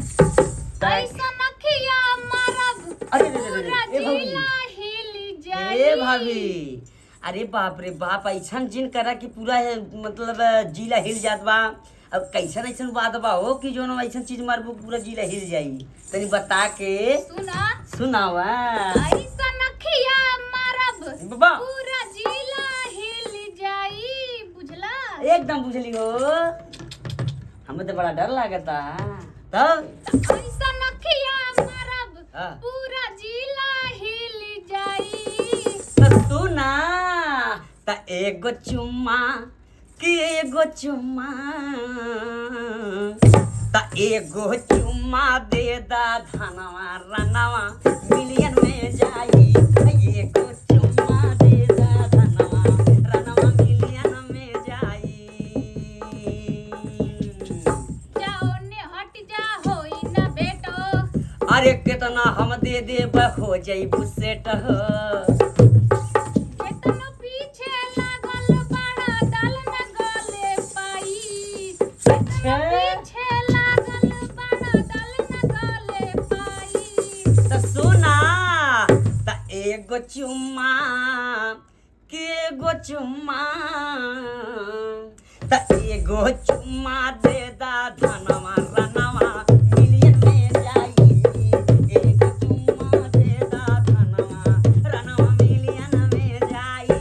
ऐसा नखिया मारब अरे पूरा ए भाभी जिला हिल जाई। ए भाभी अरे बाप रे बाप ऐसा जिन करा कि पूरा मतलब जिला हिल जात बा। अब कैसन ऐसन बात बा हो कि जो ऐसा चीज मारबो पूरा जिला हिल जाई तनी बता के सुना सुनावा। ऐसा नखिया मारब बाबा पूरा जिला हिल जाई। बुझला? एकदम बुझली हो। हमें तो बड़ा डर लागता तब ऐसा नखिया मारब हाँ। पूरा जिला हिल जाई। सुना त एगो चुम्मा कि एगो चुम्मा त एगो चुम्मा दे दा धनवा रनवा मिलियन में जाई। एगो चुम्मा दे दा धनवा रनवा मिलियन में जाई। जाओ ने हट जा होई ना बेटो। अरे कितना हम दे देब हो जइबू सेट हो। केतनो पीछे लागल बड़ा दल न गले पाई। अच्छा पीछे लागल बड़ा दल न गले पाई। त सुना त एगो चुम्मा के एगो चुम्मा त एगो चुम्मा दे दा धनवा रनवा मिलियन में जाई। एगो चुम्मा दे दा धनवा रनवा मिलियन में जाई।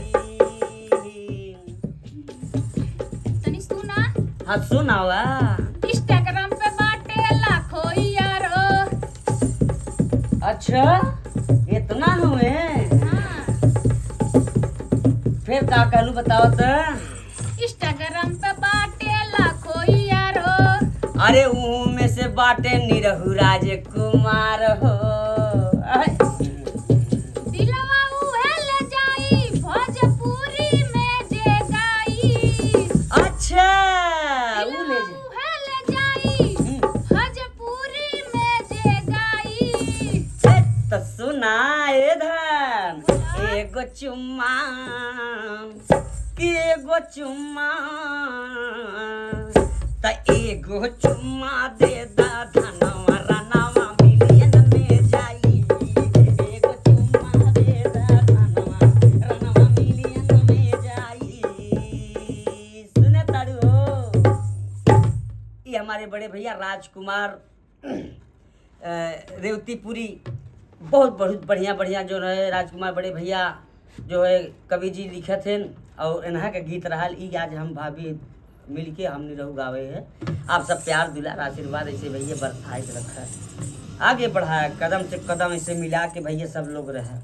तनी सुना हाँ सुनावा। इंस्टाग्राम पे बाटे लाखों यारो। अच्छा इतना हुए हाँ, फिर का कहलू बताओ तो। इंस्टाग्राम पे बाटे लाखों यारो। अरे में से बाटे निरहु राजकुमार हो। दिलवा उहे ले जाई भोजपुरी में जे गाई। अच्छा ऊ दिलवा ले जा। उहे ले जाई भोजपुरी में जे गाई। ए, त सुना ए धन एगो चुम्मा कि एगो चुम्मा त एगो चुम्मा दे दा धनवा रनवा मिलियन में जाई। एगो चुम्मा दे दा धनवा रनवा मिलियन में जाई। सुने तारू हो ये हमारे बड़े भैया राजकुमार रेवतीपुरी बहुत बहुत बढ़िया बढ़िया जो है राजकुमार बड़े भैया जो है कवि जी लिखे थे और इन्हा के गीत रहल ई आज हम भाभी मिल के हमने रहू गावे है। आप सब प्यार दुलार आशीर्वाद ऐसे भैया बरसाए के रखा आगे बढ़ाया कदम से कदम ऐसे मिला के भैया सब लोग रहे।